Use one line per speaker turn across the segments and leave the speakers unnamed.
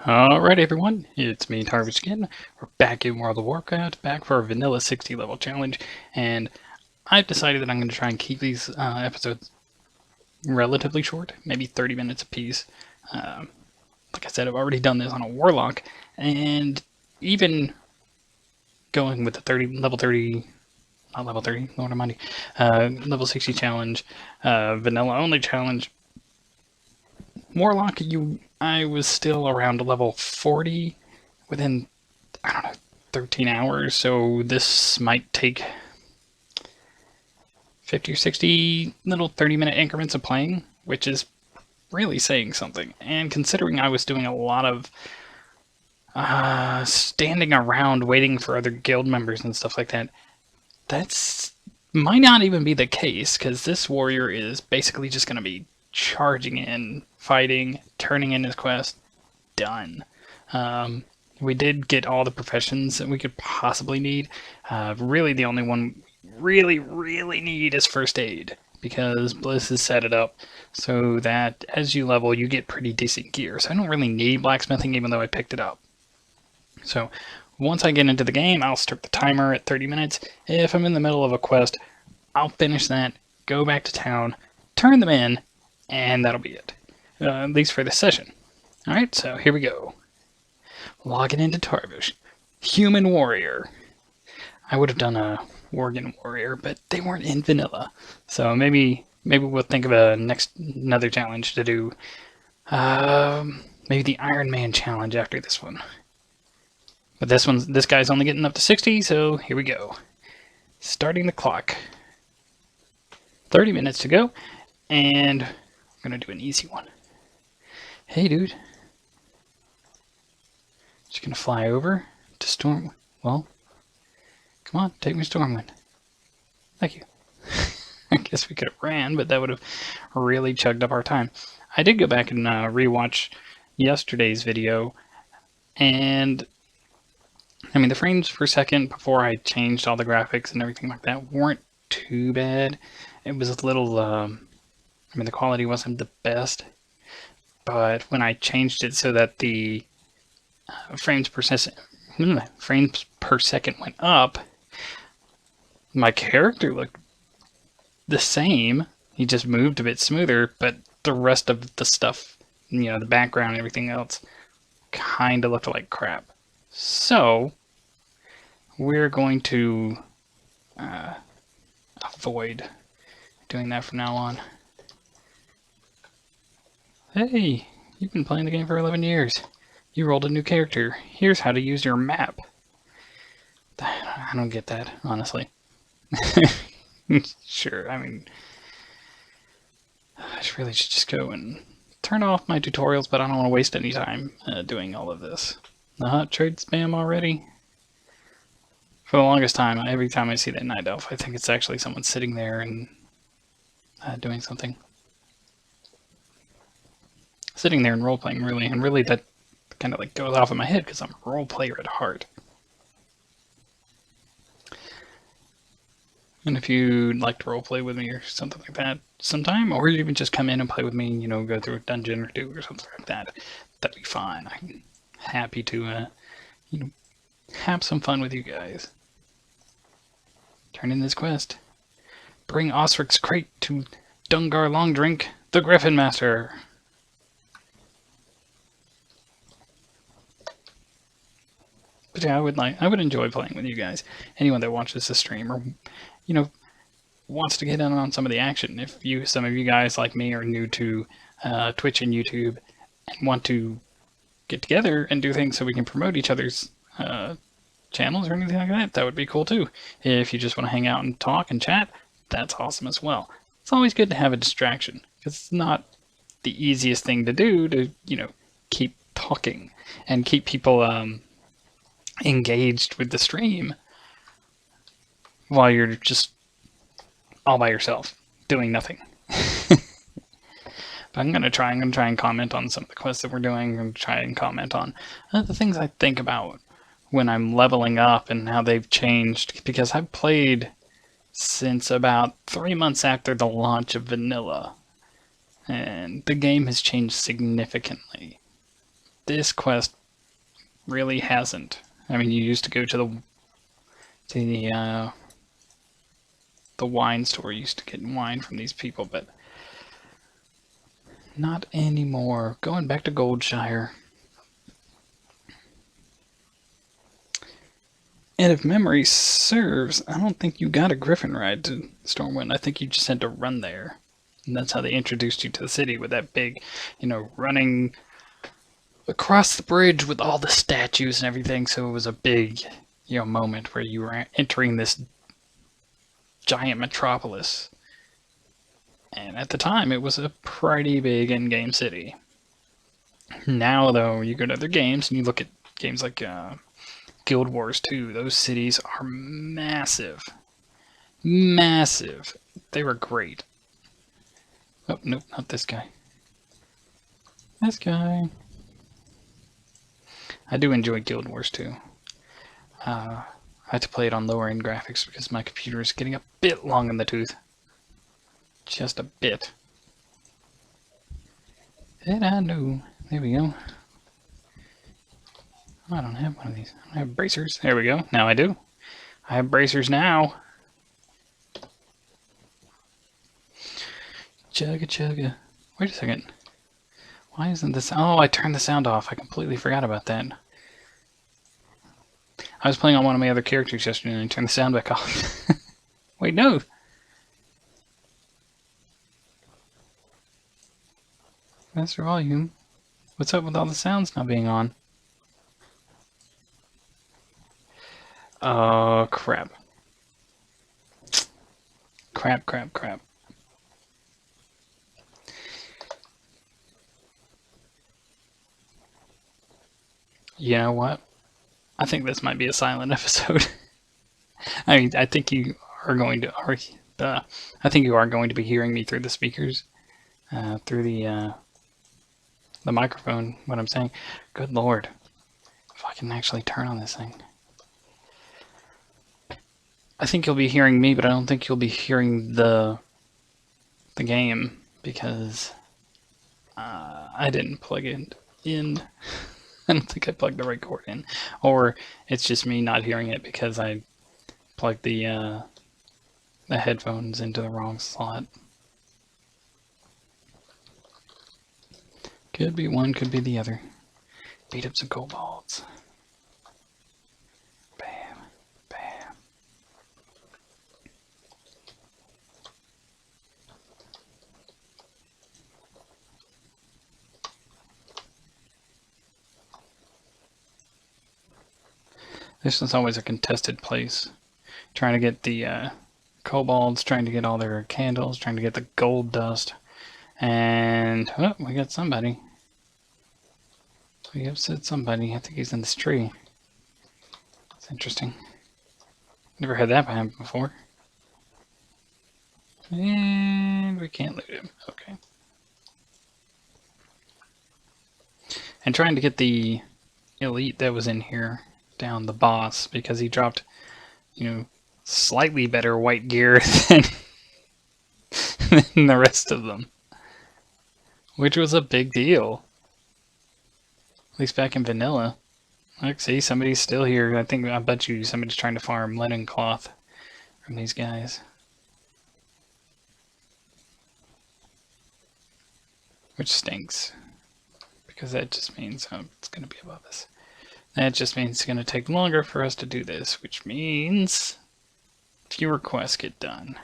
Alright everyone, it's me, Tarvis again. We're back in World of Warcraft, back for our vanilla 60 level challenge, and I've decided that I'm going to try and keep these episodes relatively short, maybe 30 minutes apiece. Like I said, I've already done this on a Warlock, and even going with the level 30, not level 30, Lord Almighty, level 60 challenge, vanilla only challenge, Warlock, I was still around level 40 within, I don't know, 13 hours, so this might take 50 or 60 little 30-minute increments of playing, which is really saying something. And considering I was doing a lot of standing around waiting for other guild members and stuff like that, that's might not even be the case, because this warrior is basically just going to be charging in, fighting, turning in his quest, done. We did get all the professions that we could possibly need. Really, the only one we really need is first aid, because Bliss has set it up so that as you level, you get pretty decent gear. So I don't really need blacksmithing, even though I picked it up. So once I get into the game, I'll start the timer at 30 minutes. If I'm in the middle of a quest, I'll finish that, go back to town, turn them in, and that'll be it. At least for this session. Alright, so here we go. Logging into Tarvish. Human Warrior. I would have done a Worgen Warrior, but they weren't in vanilla. So maybe we'll think of another challenge to do. Maybe the Iron Man challenge after this one. But this guy's only getting up to 60, so here we go. Starting the clock. 30 minutes to go, and I'm gonna do an easy one. Hey, dude. Just gonna fly over to Storm. Well, come on, take me Stormwind. Thank you. I guess we could have ran, but that would have really chugged up our time. I did go back and rewatch yesterday's video, and I mean, the frames per second before I changed all the graphics and everything like that weren't too bad. It was a little, I mean, the quality wasn't the best, but when I changed it so that the frames per second went up, my character looked the same. He just moved a bit smoother, but the rest of the stuff, you know, the background and everything else, kind of looked like crap. So we're going to avoid doing that from now on. Hey, you've been playing the game for 11 years. You rolled a new character. Here's how to use your map. I don't get that, honestly. Sure, I mean, I really should just go and turn off my tutorials, but I don't want to waste any time doing all of this. The hot trade spam already? For the longest time, every time I see that night elf, I think it's actually someone sitting there and doing something. Sitting there and role-playing, really, and really that kind of like goes off in my head because I'm a role player at heart. And if you'd like to roleplay with me or something like that sometime, or even just come in and play with me, you know, go through a dungeon or two or something like that, that'd be fine. I'm happy to, you know, have some fun with you guys. Turn in this quest. Bring Osric's crate to Dungar Longdrink, the Griffin Master. But yeah, I would enjoy playing with you guys. Anyone that watches the stream or, you know, wants to get in on some of the action. If some of you guys like me are new to Twitch and YouTube and want to get together and do things so we can promote each other's channels or anything like that, that would be cool too. If you just want to hang out and talk and chat, that's awesome as well. It's always good to have a distraction because it's not the easiest thing to do to, you know, keep talking and keep people engaged with the stream while you're just all by yourself doing nothing. But I'm gonna try and comment on some of the quests that we're doing. I'm gonna try and comment on the things I think about when I'm leveling up and how they've changed, because I've played since about 3 months after the launch of vanilla, and the game has changed significantly. this quest really hasn't. I mean, you used to go to the wine store. You used to get wine from these people, but not anymore. Going back to Goldshire. And if memory serves, I don't think you got a griffin ride to Stormwind. I think you just had to run there. And that's how they introduced you to the city, with that big, running across the bridge with all the statues and everything. So it was a big, moment where you were entering this giant metropolis. And at the time, it was a pretty big in-game city. Now, though, you go to other games and you look at games like Guild Wars 2. Those cities are massive. Massive. They were great. Oh, nope, not this guy. This guy. I do enjoy Guild Wars 2. I had to play it on lower end graphics because my computer is getting a bit long in the tooth. Just a bit. Did I know? There we go. I don't have one of these. I have bracers. There we go. Now I do. I have bracers now. Chugga chugga. Wait a second. Why isn't this? Oh, I turned the sound off. I completely forgot about that. I was playing on one of my other characters yesterday and I turned the sound back off. Wait, no. Master volume. What's up with all the sounds not being on? Oh, crap. Crap. You know what? I think this might be a silent episode. I mean, I think you are going to be hearing me through the speakers, through the microphone. What I'm saying. Good Lord, if I can actually turn on this thing. I think you'll be hearing me, but I don't think you'll be hearing the game because I didn't plug it in. I don't think I plugged the right cord in, or it's just me not hearing it because I plugged the headphones into the wrong slot. Could be one, could be the other. Beat up some kobolds. Bam, bam. This is always a contested place. Trying to get the kobolds, trying to get all their candles, trying to get the gold dust. And, oh, we got somebody. We have said somebody. I think he's in this tree. That's interesting. Never had that happen before. And we can't loot him. Okay. And trying to get the elite that was in here down, the boss, because he dropped, slightly better white gear than the rest of them. Which was a big deal. At least back in vanilla. Look, see, somebody's still here. I bet you somebody's trying to farm linen cloth from these guys. Which stinks. Because that just means it's going to be above us. That just means it's going to take longer for us to do this, which means fewer quests get done.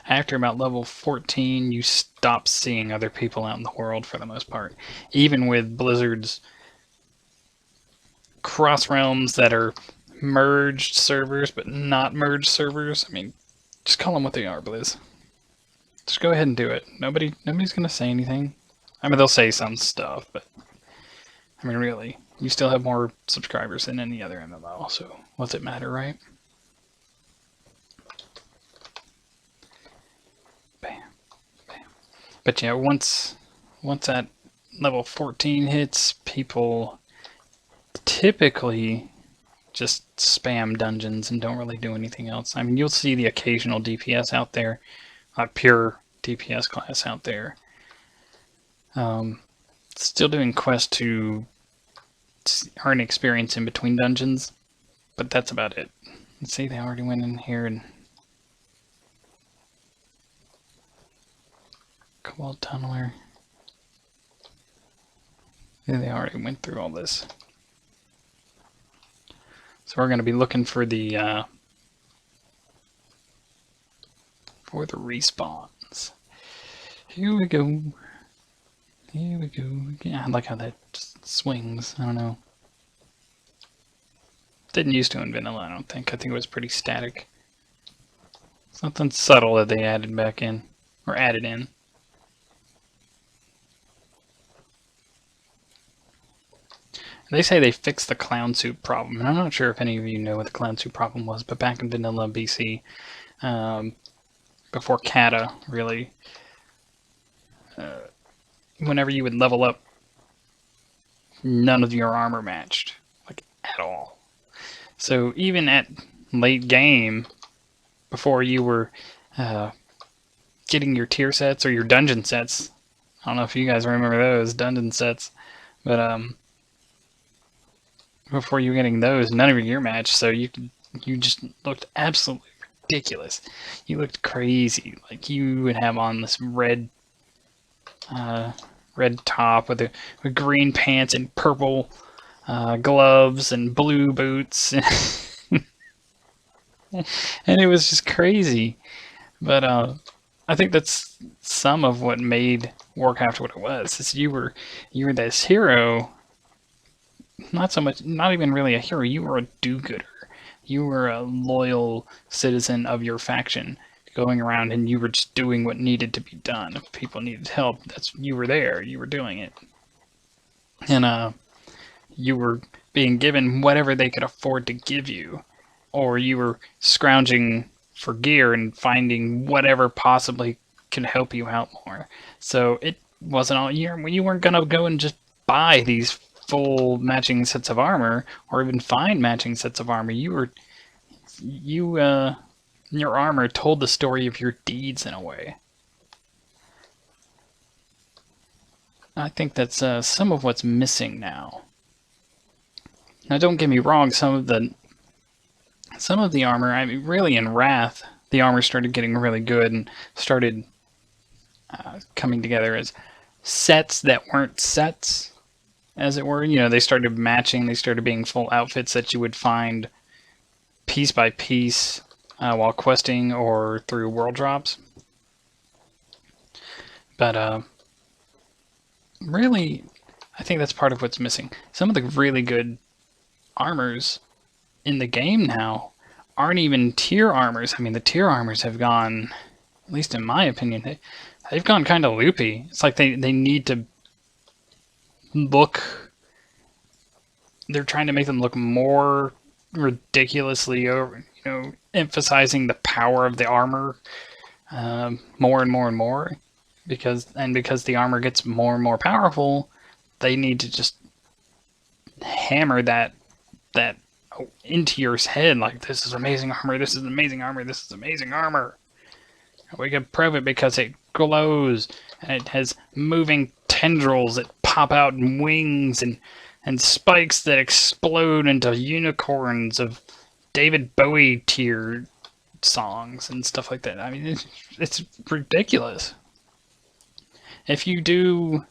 After about level 14, you stop seeing other people out in the world for the most part. Even with Blizzard's cross realms that are merged servers, but not merged servers. I mean, just call them what they are, Blizz. Just go ahead and do it. Nobody's going to say anything. I mean, they'll say some stuff, but I mean, really, you still have more subscribers than any other MMO, so what's it matter, right? Bam, bam. But yeah, once that level 14 hits, people typically just spam dungeons and don't really do anything else. I mean, you'll see the occasional DPS out there, a pure DPS class out there. Still doing quests to earn experience in between dungeons, but that's about it. Let's see, they already went in here and Cobalt Tunneler. Yeah, they already went through all this. So we're going to be looking for the respawns. Here we go. Here we go. Yeah, I like how that swings. I don't know. Didn't used to in vanilla, I don't think. I think it was pretty static. Something subtle that they added back in. Or added in. They say they fixed the clown suit problem, and I'm not sure if any of you know what the clown suit problem was, but back in vanilla BC, before Kata, really, whenever you would level up, none of your armor matched, like, at all. So even at late game, before you were getting your tier sets or your dungeon sets, I don't know if you guys remember those dungeon sets, but before you were getting those, none of your gear matched, so you just looked absolutely ridiculous. You looked crazy. Like you would have on this red top with green pants and purple gloves and blue boots, and it was just crazy. But I think that's some of what made Warcraft what it was. Is you were this hero. Not so much, not even really a hero. You were a do-gooder. You were a loyal citizen of your faction, going around and you were just doing what needed to be done. If people needed help, you were there. You were doing it, and you were being given whatever they could afford to give you, or you were scrounging for gear and finding whatever possibly could help you out more. So it wasn't all you weren't gonna go and just buy these full matching sets of armor or even find matching sets of armor. Your armor told the story of your deeds in a way. I think that's some of what's missing now. Now don't get me wrong, some of the armor, I mean really in Wrath, the armor started getting really good and started coming together as sets that weren't sets, as it were. You know, they started matching, they started being full outfits that you would find piece by piece while questing or through world drops. But really, I think that's part of what's missing. Some of the really good armors in the game now aren't even tier armors. I mean, the tier armors have gone, at least in my opinion, they've gone kind of loopy. It's like they need to look, they're trying to make them look more ridiculously over, emphasizing the power of the armor more and more and more, because the armor gets more and more powerful, they need to just hammer that into your head, like, this is amazing armor, this is amazing armor, this is amazing armor. We can prove it because it glows and it has moving tendrils that pop out and wings and spikes that explode into unicorns of David Bowie tier songs and stuff like that. I mean, it's ridiculous. If you do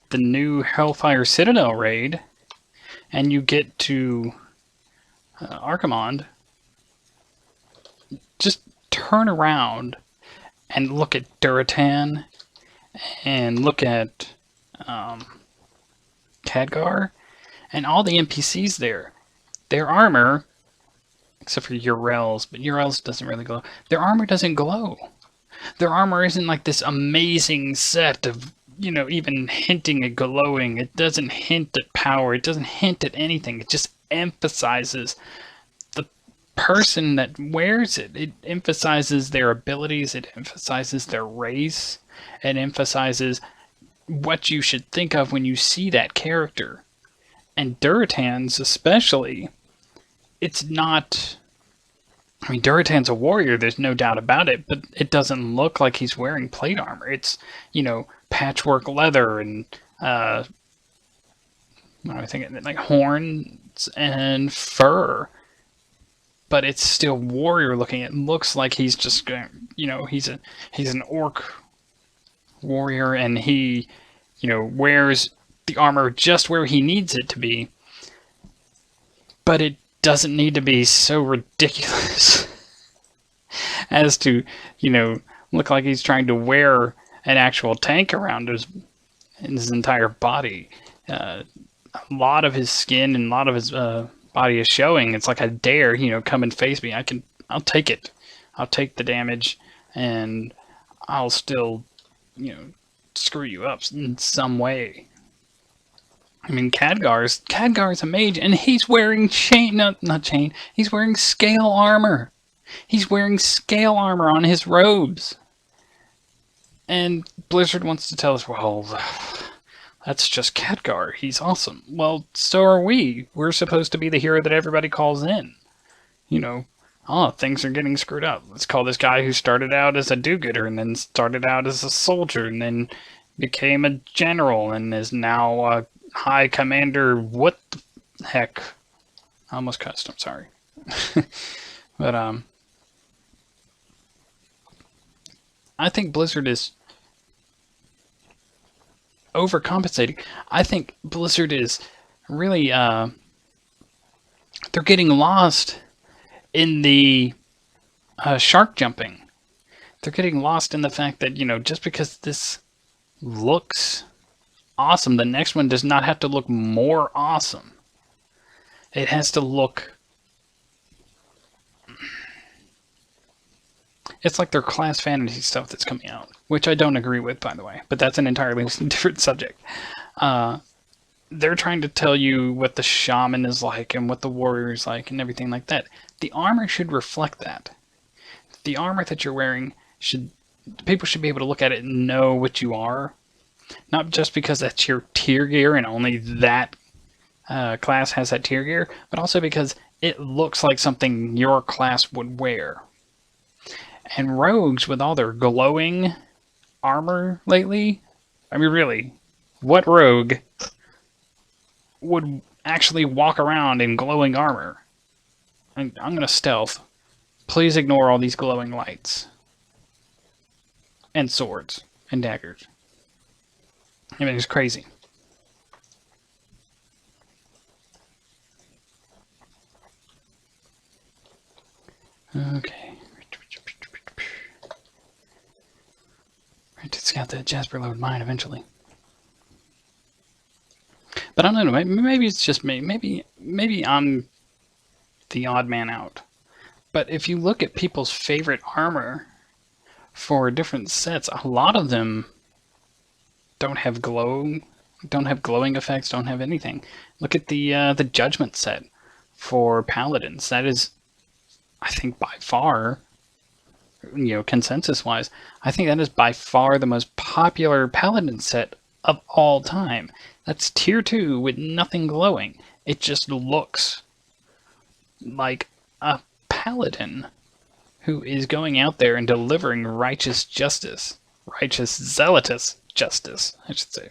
the new Hellfire Citadel raid and you get to Archimonde, just turn around and look at Duratan and look at Khadgar and all the NPCs there. Their armor, except for Urel's, but Urel's doesn't really glow. Their armor doesn't glow. Their armor isn't like this amazing set of, even hinting at glowing. It doesn't hint at power. It doesn't hint at anything. It just emphasizes the person that wears it. It emphasizes their abilities. It emphasizes their race. It emphasizes what you should think of when you see that character. And Duratan's especially, it's not I mean, Duratan's a warrior, there's no doubt about it, but it doesn't look like he's wearing plate armor. It's, patchwork leather and, what am I thinking? Like horns and fur. But it's still warrior looking. It looks like he's just going, he's an orc warrior and he, wears the armor just where he needs it to be. But it doesn't need to be so ridiculous as to, look like he's trying to wear an actual tank around his entire body. A lot of his skin and a lot of his body is showing. It's like a dare, come and face me. I'll take it. I'll take the damage, and I'll still, screw you up in some way. I mean, Khadgar's a mage, and he's wearing chain, no, not chain. He's wearing scale armor. He's wearing scale armor on his robes. And Blizzard wants to tell us, well, that's just Khadgar. He's awesome. Well, so are we. We're supposed to be the hero that everybody calls in. Things are getting screwed up. Let's call this guy who started out as a do-gooder and then started out as a soldier and then became a general and is now a high commander. What the heck? I almost cussed. I'm sorry. But, I think Blizzard is overcompensating. I think Blizzard is really, they're getting lost in the shark jumping. They're getting lost in the fact that, just because this looks awesome, the next one does not have to look more awesome. It has to look... It's like their class fantasy stuff that's coming out, which I don't agree with, by the way, but that's an entirely different subject. They're trying to tell you what the shaman is like and what the warrior is like and everything like that. The armor should reflect that. The armor that you're wearing people should be able to look at it and know what you are. Not just because that's your tier gear and only that class has that tier gear, but also because it looks like something your class would wear. And rogues, with all their glowing armor lately, I mean, really, what rogue would actually walk around in glowing armor? I'm going to stealth. Please ignore all these glowing lights. And swords. And daggers. I mean, it's crazy. Okay. Right, it's got the Jasper load mine eventually. But I don't know, maybe it's just me. Maybe I'm the odd man out. But if you look at people's favorite armor for different sets, a lot of them don't have glowing effects, don't have anything. Look at the Judgment set for Paladins. That is, I think, by far, consensus-wise, I think that is by far the most popular Paladin set of all time. That's tier 2 with nothing glowing. It just looks like a Paladin who is going out there and delivering righteous justice. Righteous, zealotous justice, I should say.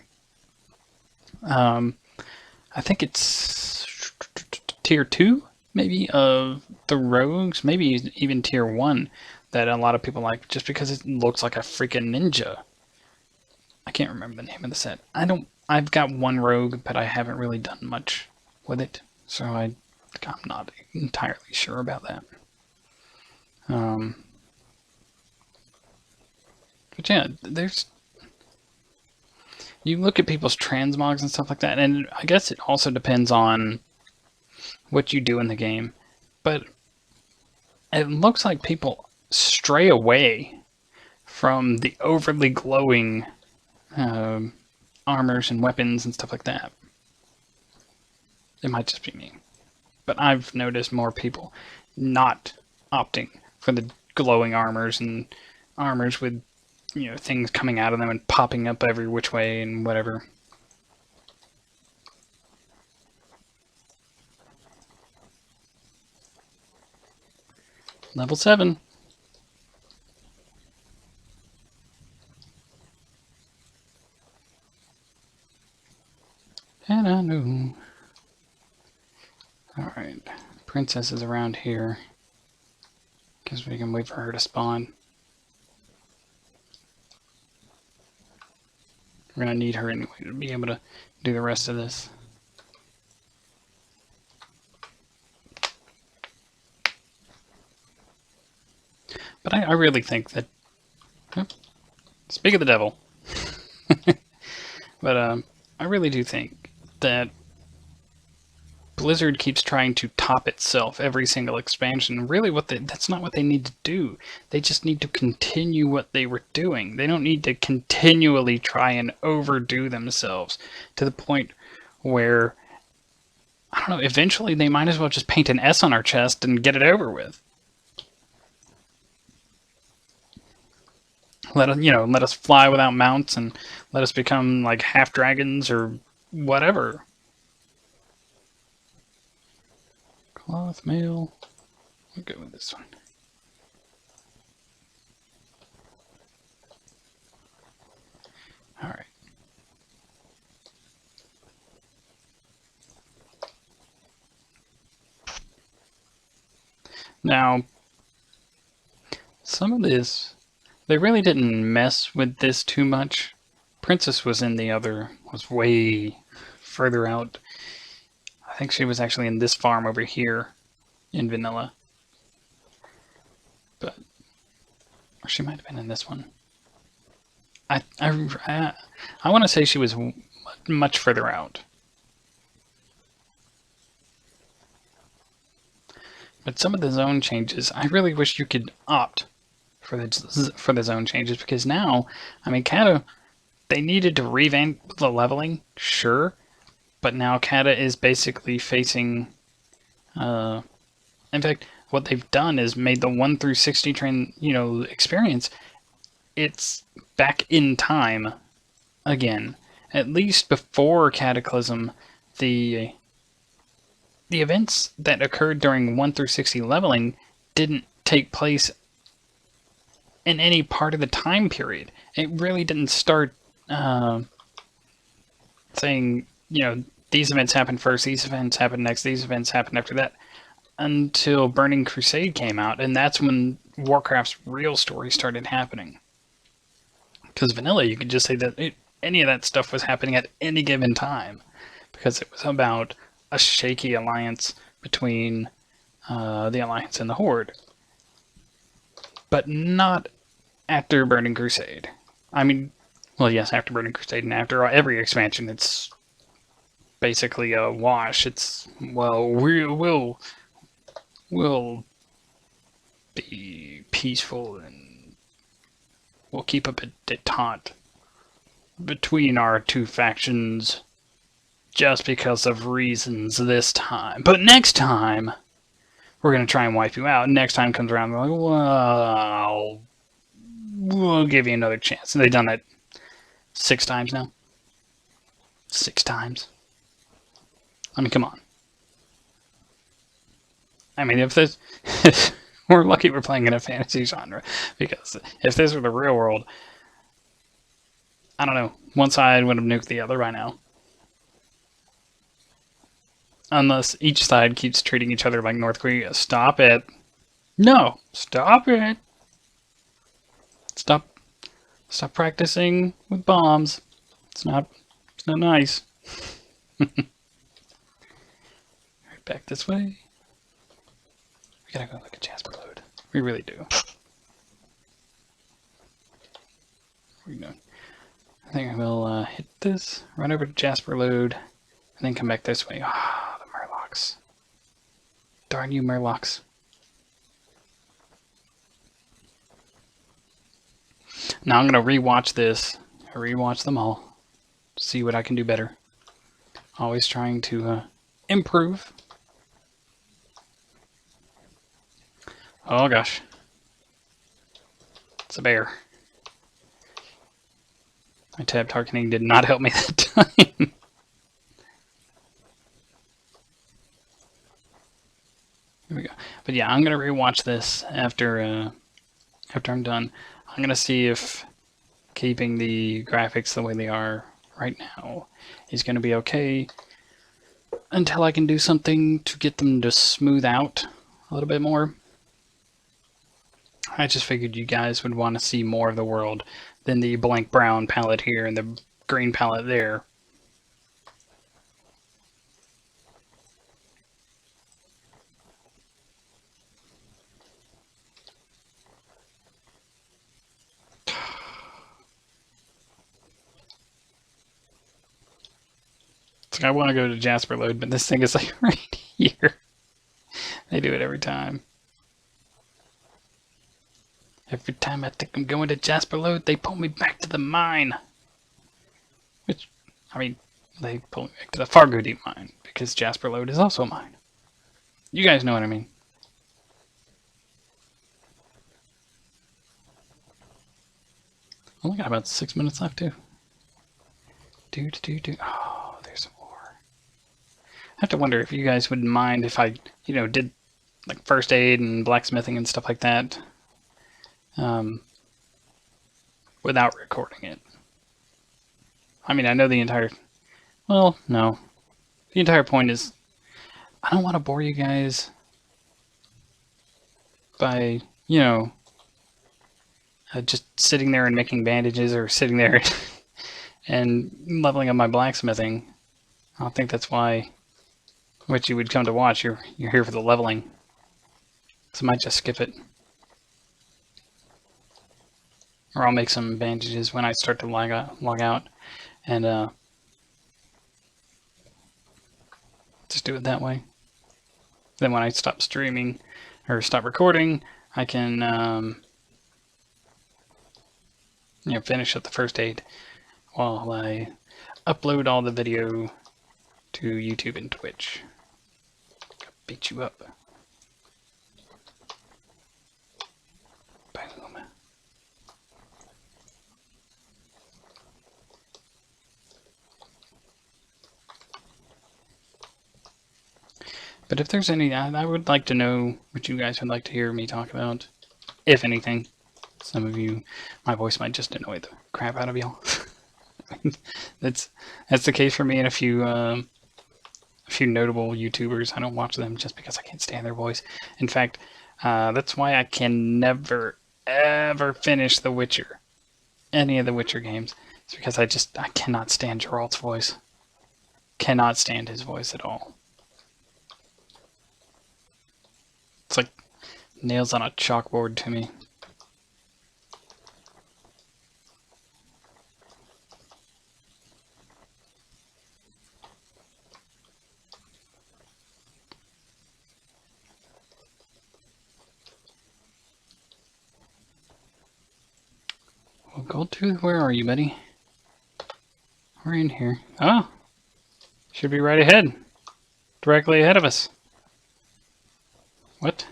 I think it's tier 2, maybe, of the rogues, maybe even tier 1, that a lot of people like, just because it looks like a freaking ninja. I can't remember the name of the set. I've got one rogue, but I haven't really done much with it, so I'm not entirely sure about that. But yeah, you look at people's transmogs and stuff like that, and I guess it also depends on what you do in the game, but it looks like people stray away from the overly glowing armors and weapons and stuff like that. It might just be me, but I've noticed more people not opting for the glowing armors and armors with, things coming out of them and popping up every which way and whatever. Level 7. And I know. Alright. Princess is around here. Guess we can wait for her to spawn. We're gonna need her anyway to be able to do the rest of this. But I really think that... Oh, speak of the devil. But I really do think that Blizzard keeps trying to top itself every single expansion. Really, that's not what they need to do. They just need to continue what they were doing. They don't need to continually try and overdo themselves to the point where, I don't know, eventually they might as well just paint an S on our chest and get it over with. Let us fly without mounts and let us become like half dragons or whatever. Cloth mail. We'll go with this one. All right. Now, some of this, they really didn't mess with this too much. Princess was way further out. I think she was actually in this farm over here in vanilla. But, or she might have been in this one. I want to say she was much further out. But some of the zone changes, I really wish you could opt for the zone changes, because now, I mean, Kata, they needed to revamp the leveling, sure, but now Kata is basically facing, in fact, what they've done is made the 1 through 60 experience, it's back in time again. At least before Cataclysm, the events that occurred during 1 through 60 leveling didn't take place in any part of the time period. It really didn't start saying, these events happened first, these events happened next, these events happened after that, until Burning Crusade came out, and that's when Warcraft's real story started happening. Because vanilla, you could just say that any of that stuff was happening at any given time, because it was about a shaky alliance between the Alliance and the Horde. But not after Burning Crusade. I mean, well, yes, after Burning Crusade and after every expansion, it's basically a wash. It's, well, we'll be peaceful and we'll keep up a detente between our two factions just because of reasons this time. But next time, we're going to try and wipe you out. Next time comes around, we're like, well, we'll give you another chance. And they've done that 6 times now. 6 times. I mean, come on. I mean, if this... we're lucky we're playing in a fantasy genre, because if this were the real world, I don't know, one side would have nuked the other by now. Unless each side keeps treating each other like North Korea. Stop it. No, stop it. Stop practicing with bombs. It's not nice. Right back this way. We gotta go look at Jasper Load. We really do. What are you doing? I think I will hit this, run over to Jasper Load, and then come back this way. Ah, the Murlocs. Darn you, Murlocs. Now I'm going to rewatch this. Rewatch them all. See what I can do better. Always trying to improve. Oh gosh. It's a bear. My tab targeting did not help me that time. Here we go. But yeah, I'm gonna rewatch this after I'm done. I'm gonna see if keeping the graphics the way they are right now is gonna be okay until I can do something to get them to smooth out a little bit more. I just figured you guys would want to see more of the world than the blank brown palette here and the green palette there. It's like I want to go to Jasper Load, but this thing is like right here. They do it every time. Every time I think I'm going to Jasper Load, they pull me back to the mine. Which, I mean, they pull me back to the Fargo Deep mine, because Jasper Load is also a mine. You guys know what I mean. Only got about 6 minutes left, too. Oh, there's some more. I have to wonder if you guys would mind if I, did like first aid and blacksmithing and stuff like that. Without recording it. I mean, I know the entire... Well, no. The entire point is, I don't want to bore you guys by, just sitting there and making bandages or sitting there and leveling up my blacksmithing. I don't think that's why what you would come to watch. You're here for the leveling. So I might just skip it. Or I'll make some bandages when I start to log out and just do it that way. Then when I stop streaming or stop recording, I can finish up the first aid while I upload all the video to YouTube and Twitch. Beat you up. Boom. But if there's any, I would like to know what you guys would like to hear me talk about, if anything. Some of you, my voice might just annoy the crap out of y'all. That's the case for me and a few notable YouTubers. I don't watch them just because I can't stand their voice. In fact, that's why I can never ever finish The Witcher, any of the Witcher games. It's because I cannot stand Geralt's voice. Cannot stand his voice at all. It's like nails on a chalkboard to me. Well, Goldtooth, where are you, buddy? We're in here. Oh! Should be right ahead. Directly ahead of us. What?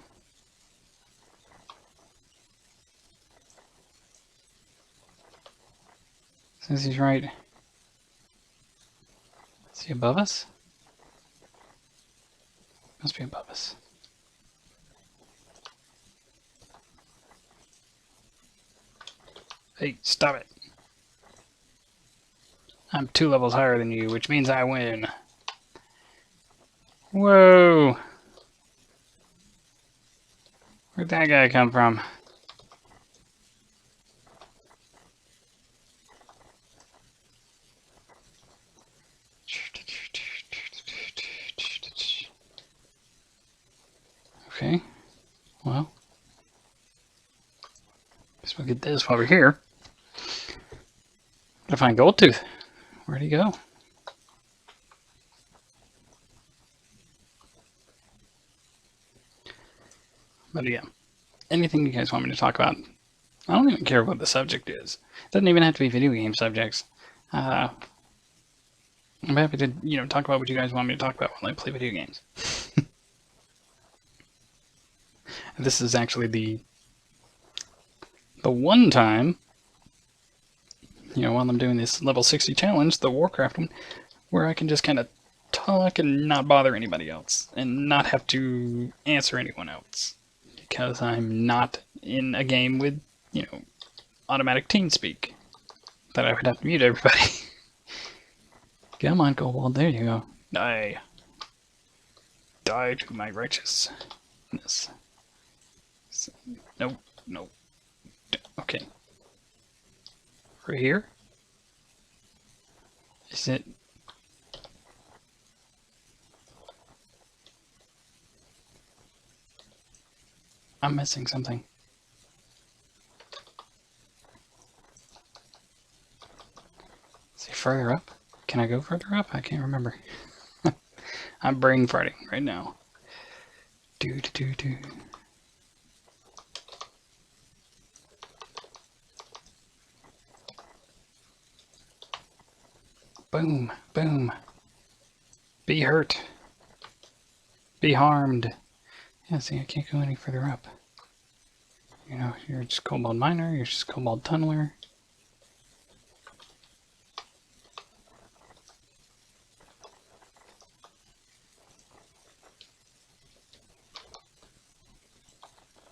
Says he's right. Is he above us? Must be above us. Hey, stop it. I'm 2 levels higher than you, which means I win. Whoa! Where'd that guy come from? Okay, well, guess we'll get this while we're here. Gotta find Goldtooth. Where'd he go? But yeah, anything you guys want me to talk about, I don't even care what the subject is. It doesn't even have to be video game subjects. I'm happy to, talk about what you guys want me to talk about while I play video games. This is actually the one time, while I'm doing this level 60 challenge, the Warcraft one, where I can just kind of well, I can not bother anybody else and not have to answer anyone else because I'm not in a game with, automatic team speak that I would have to mute everybody. Come on, Kobold, there you go. Die. Die to my righteousness. Nope, nope. Okay. Right here? Is it? I'm missing something. Is he further up? Can I go further up? I can't remember. I'm brain farting right now. Do do do do. Boom, boom. Be hurt. Be harmed. Yeah, see, I can't go any further up. You know, you're just Kobold Miner, you're just Kobold Tunneler.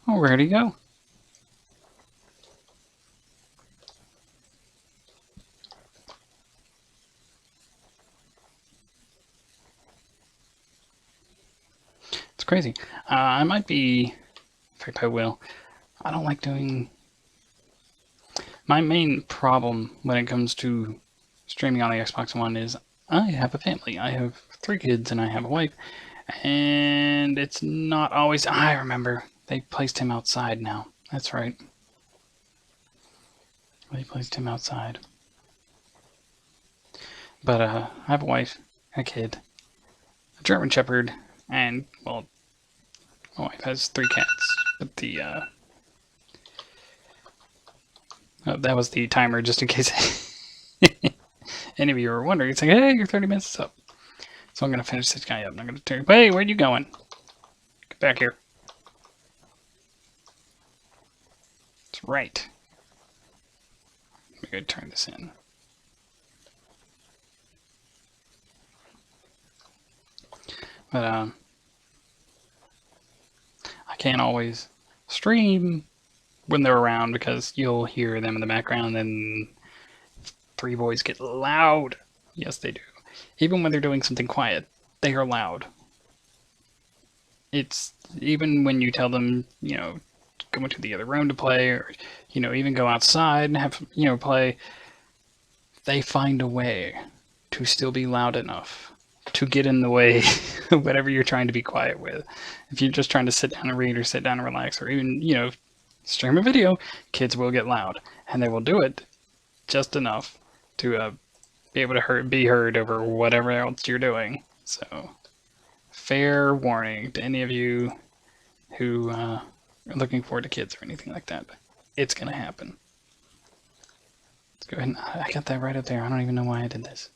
Oh, where'd he go? It's crazy. I might be... In fact, I will. I don't like doing... My main problem when it comes to streaming on the Xbox One is I have a family. I have 3 kids and I have a wife. And it's not always... I remember. They placed him outside now. That's right. They placed him outside. But I have a wife, a kid, a German Shepherd, and, well, my wife has 3 cats. But the, oh, that was the timer, just in case any of you were wondering. It's like, hey, your 30 minutes is up. So I'm going to finish this guy up. I'm going to turn... Hey, where are you going? Get back here. That's right. I'm going to turn this in. But, I can't always stream when they're around because you'll hear them in the background and 3 boys get loud. Yes, they do. Even when they're doing something quiet, they are loud. It's even when you tell them, go into the other room to play or, even go outside and have, play, they find a way to still be loud enough to get in the way of whatever you're trying to be quiet with. If you're just trying to sit down and read or sit down and relax or even, stream a video, kids will get loud. And they will do it just enough to be able to be heard over whatever else you're doing. So, fair warning to any of you who are looking forward to kids or anything like that. It's going to happen. Let's go ahead and... I got that right up there. I don't even know why I did this.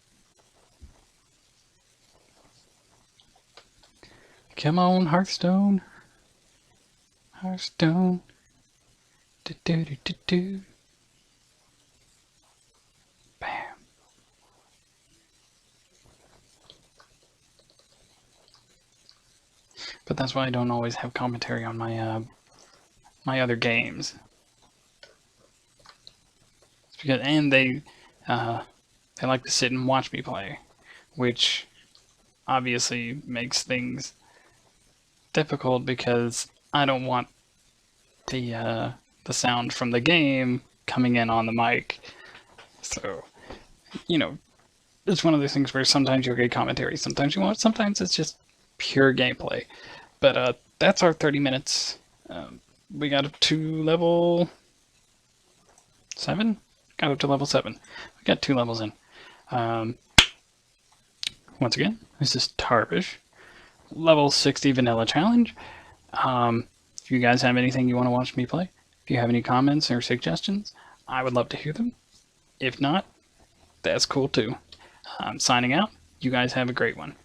Come on, Hearthstone. Hearthstone. Do do do do do. Bam. But that's why I don't always have commentary on my my other games. It's because, and they like to sit and watch me play, which obviously makes things difficult because I don't want the sound from the game coming in on the mic. So, it's one of those things where sometimes you'll get commentary, sometimes you won't, sometimes it's just pure gameplay. But that's our 30 minutes. We got up to level 7? Got up to level 7. We got 2 levels in. Once again, this is Tarbish. Level 60 Vanilla Challenge. If you guys have anything you want to watch me play, if you have any comments or suggestions, I would love to hear them. If not, that's cool too. I'm signing out. You guys have a great one.